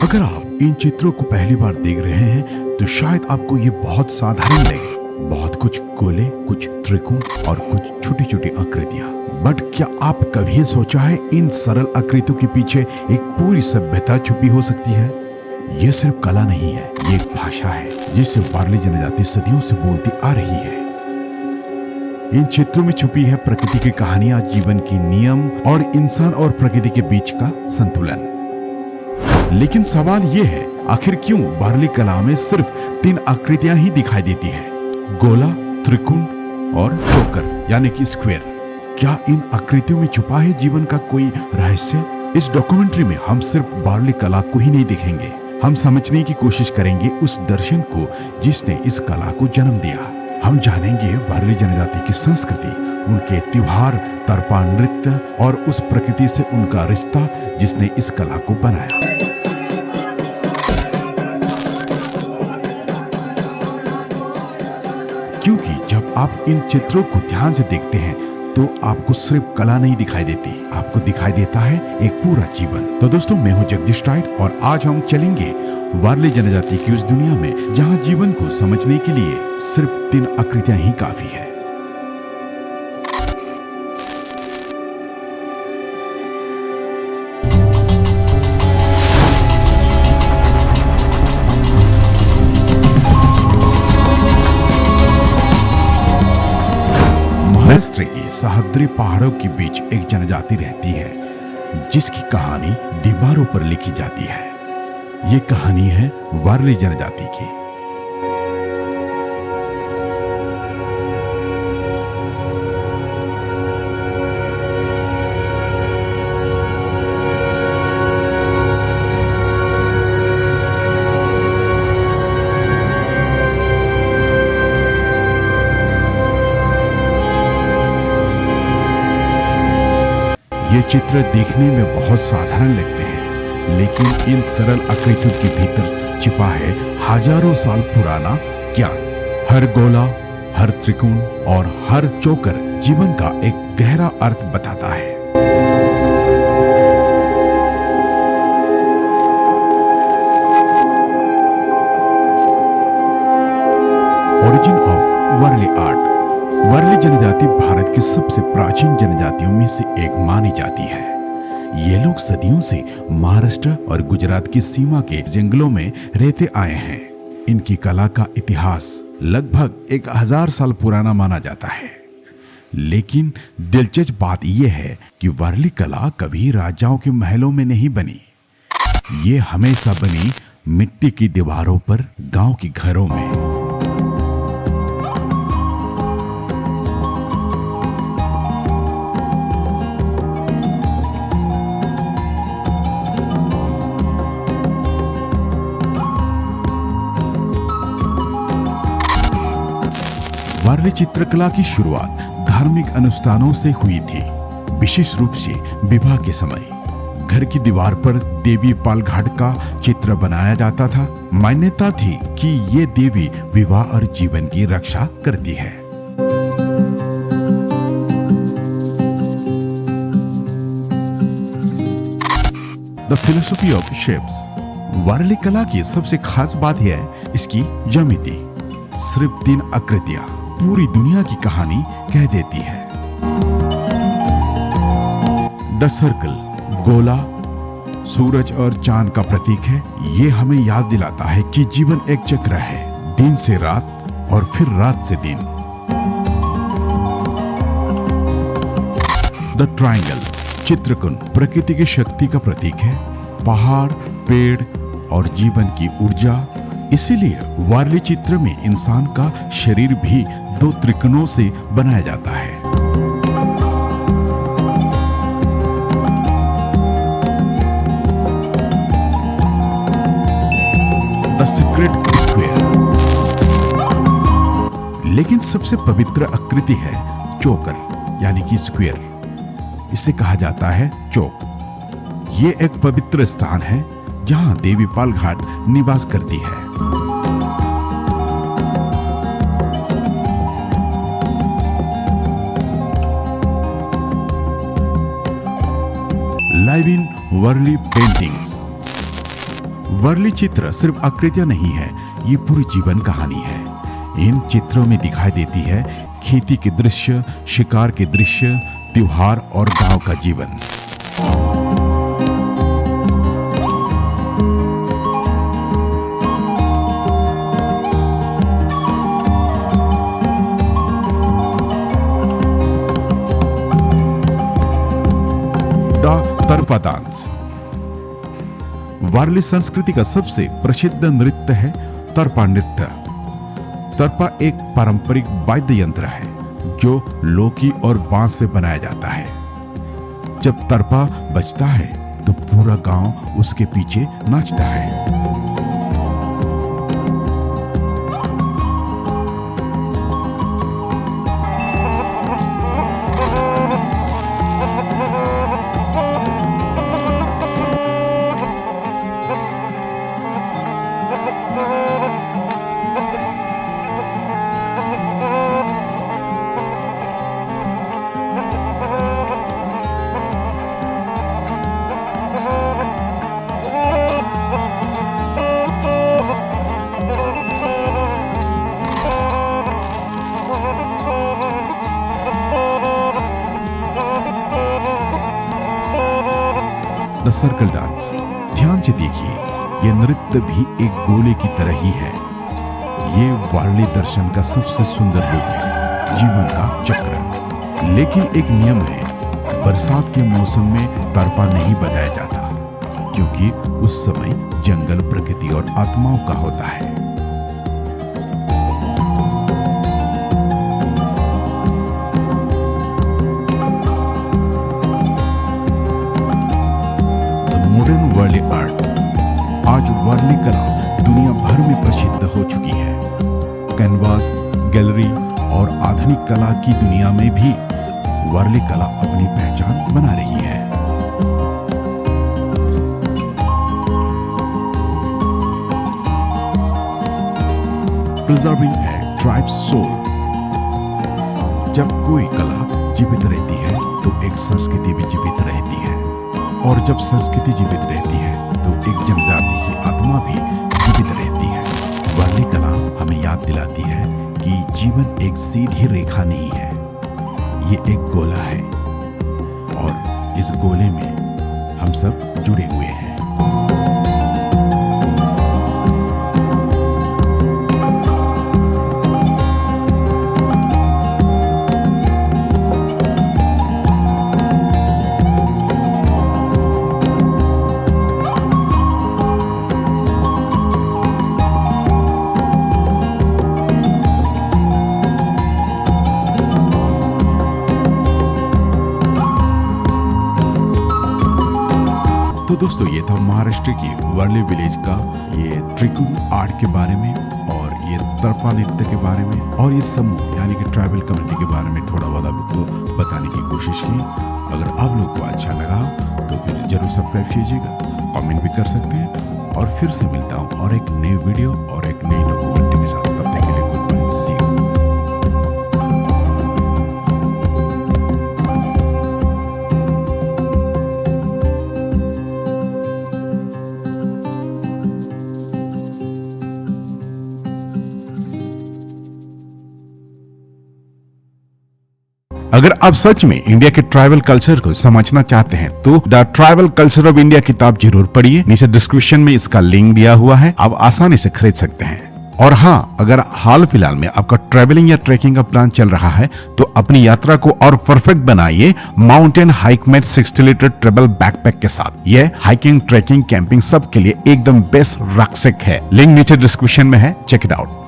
अगर आप इन चित्रों को पहली बार देख रहे हैं तो शायद आपको ये बहुत साधारण लगे। बहुत कुछ गोले, कुछ त्रिकोण और कुछ छोटी छोटी आकृतियां। बट क्या आप कभी सोचा है इन सरल आकृतियों के पीछे एक पूरी सभ्यता छुपी हो सकती है? ये सिर्फ कला नहीं है, ये एक भाषा है जिसे वारली जनजाति सदियों से बोलती आ रही है। इन चित्रों में छुपी है प्रकृति की कहानियां, जीवन की नियम और इंसान और प्रकृति के बीच का संतुलन। लेकिन सवाल ये है, आखिर क्यों वारली कला में सिर्फ 3 आकृतियां ही दिखाई देती है? गोला, त्रिकोण और चोकर यानी कि स्क्वायर। क्या इन आकृतियों में छुपा है जीवन का कोई रहस्य? इस डॉक्यूमेंट्री में हम सिर्फ वारली कला को ही नहीं देखेंगे, हम समझने की कोशिश करेंगे उस दर्शन को जिसने इस कला को जन्म दिया। हम जानेंगे वारली जनजाति की संस्कृति, उनके त्योहार, तरपा नृत्य और उस प्रकृति से उनका रिश्ता जिसने इस कला को बनाया। क्योंकि जब आप इन चित्रों को ध्यान से देखते हैं तो आपको सिर्फ कला नहीं दिखाई देती, आपको दिखाई देता है एक पूरा जीवन। तो दोस्तों, मैं हूं जगदीश टाइट और आज हम चलेंगे वारली जनजाति की उस दुनिया में जहां जीवन को समझने के लिए सिर्फ 3 आकृतियां ही काफी है। महाराष्ट्र के सह्याद्री पहाड़ों के बीच एक जनजाति रहती है जिसकी कहानी दीवारों पर लिखी जाती है। ये कहानी है वारली जनजाति की। ये चित्र देखने में बहुत साधारण लगते हैं, लेकिन इन सरल आकृतियों के भीतर छिपा है हजारों साल पुराना ज्ञान। हर गोला, हर त्रिकोण और हर चोकर जीवन का एक गहरा अर्थ बताता है। Origin of Warli art. Warli जनजाति भारत की सबसे प्राचीन जनजातियों में से एक मानी जाती है। ये लोग सदियों से महाराष्ट्र और गुजरात की सीमा के जंगलों में रहते आए हैं। इनकी कला का इतिहास लगभग 1000 साल पुराना माना जाता है। लेकिन दिलचस्प बात यह है कि वारली कला कभी राजाओं के महलों में नहीं बनी। ये हमेशा बनी मिट्टी की दीवारों पर, गांव के घरों में। वारली चित्रकला की शुरुआत धार्मिक अनुष्ठानों से हुई थी, विशेष रूप से विवाह के समय। घर की दीवार पर देवी पालघाट का चित्र बनाया जाता था। मान्यता थी कि ये देवी विवाह और जीवन की रक्षा करती है। The philosophy of shapes. Warli कला की सबसे खास बात यह है इसकी ज्यामिति। सिर्फ 3 आकृतियां पूरी दुनिया की कहानी कह देती है। द सर्कल, गोला सूरज और चांद का प्रतीक है। ये हमें याद दिलाता है कि जीवन एक चक्र है, दिन से रात और फिर रात से दिन। द ट्रायंगल, चित्रकोण प्रकृति की शक्ति का प्रतीक है। पहाड़, पेड़ और जीवन की ऊर्जा। इसीलिए वारली चित्र में इंसान का शरीर भी 2 त्रिकोणों से बनाया जाता है। The secret square. लेकिन सबसे पवित्र आकृति है चोकर यानी कि स्क्वायर। इसे कहा जाता है चौक। ये एक पवित्र स्थान है जहां देवी पालघाट निवास करती है। Live in Warli paintings. Warli चित्र सिर्फ आकृतियां नहीं है, ये पूरी जीवन कहानी है। इन चित्रों में दिखाई देती है खेती के दृश्य, शिकार के दृश्य, त्योहार और गांव का जीवन। तरपा डांस वारली संस्कृति का सबसे प्रसिद्ध नृत्य है तरपा नृत्य। तरपा एक पारंपरिक वाद्य यंत्र है जो लौकी और बांस से बनाया जाता है। जब तरपा बजता है तो पूरा गांव उसके पीछे नाचता है। द सर्कल डांस, ध्यान से देखिए, यह नृत्य भी एक गोले की तरह ही है। ये वारली दर्शन का सबसे सुंदर रूप है, जीवन का चक्र। लेकिन एक नियम है, बरसात के मौसम में तरपा नहीं बजाया जाता, क्योंकि उस समय जंगल प्रकृति और आत्माओं का होता है। मॉडर्न वारली आर्ट, आज वारली कला दुनिया भर में प्रसिद्ध हो चुकी है। कैनवास, गैलरी और आधुनिक कला की दुनिया में भी वारली कला अपनी पहचान बना रही है। प्रिजर्विंग है ट्राइब्स सोल। जब कोई कला जीवित रहती है तो एक संस्कृति भी जीवित रहती है, और जब संस्कृति जीवित रहती है तो एक जनजाति की आत्मा भी जीवित रहती है। वारली कला हमें याद दिलाती है कि जीवन एक सीधी रेखा नहीं है, ये एक गोला है, और इस गोले में हम सब जुड़े हुए हैं। तो दोस्तों, ये था महाराष्ट्र की वारली विलेज का ये ट्रिकुन आर्ट के बारे में, और ये तरपा नृत्य के बारे में, और ये समूह यानी कि ट्राइबल कम्युनिटी के बारे में थोड़ा बहुत आपको बताने की कोशिश की। अगर आप लोग को अच्छा लगा तो फिर जरूर सब्सक्राइब कीजिएगा, कमेंट भी कर सकते हैं, और फिर से मिलता हूँ और एक नई वीडियो और एक नई डॉक्यूमेंट्री के साथ। तब तक के लिए गुड बाय, सी यू। अगर आप सच में इंडिया के ट्राइबल कल्चर को समझना चाहते हैं तो the tribal culture of India किताब जरूर पढ़िए। नीचे डिस्क्रिप्शन में इसका लिंक दिया हुआ है, आप आसानी से खरीद सकते हैं। और हाँ, अगर हाल फिलहाल में आपका ट्रैवलिंग या ट्रैकिंग का प्लान चल रहा है तो अपनी यात्रा को और परफेक्ट बनाइए माउंटेन हाइकमेट 60 लीटर ट्रेवल बैकपैक के साथ। यह हाइकिंग, ट्रैकिंग, कैंपिंग सब के लिए एकदम बेस्ट रक्षक है। लिंक नीचे डिस्क्रिप्शन में है, चेक इट आउट।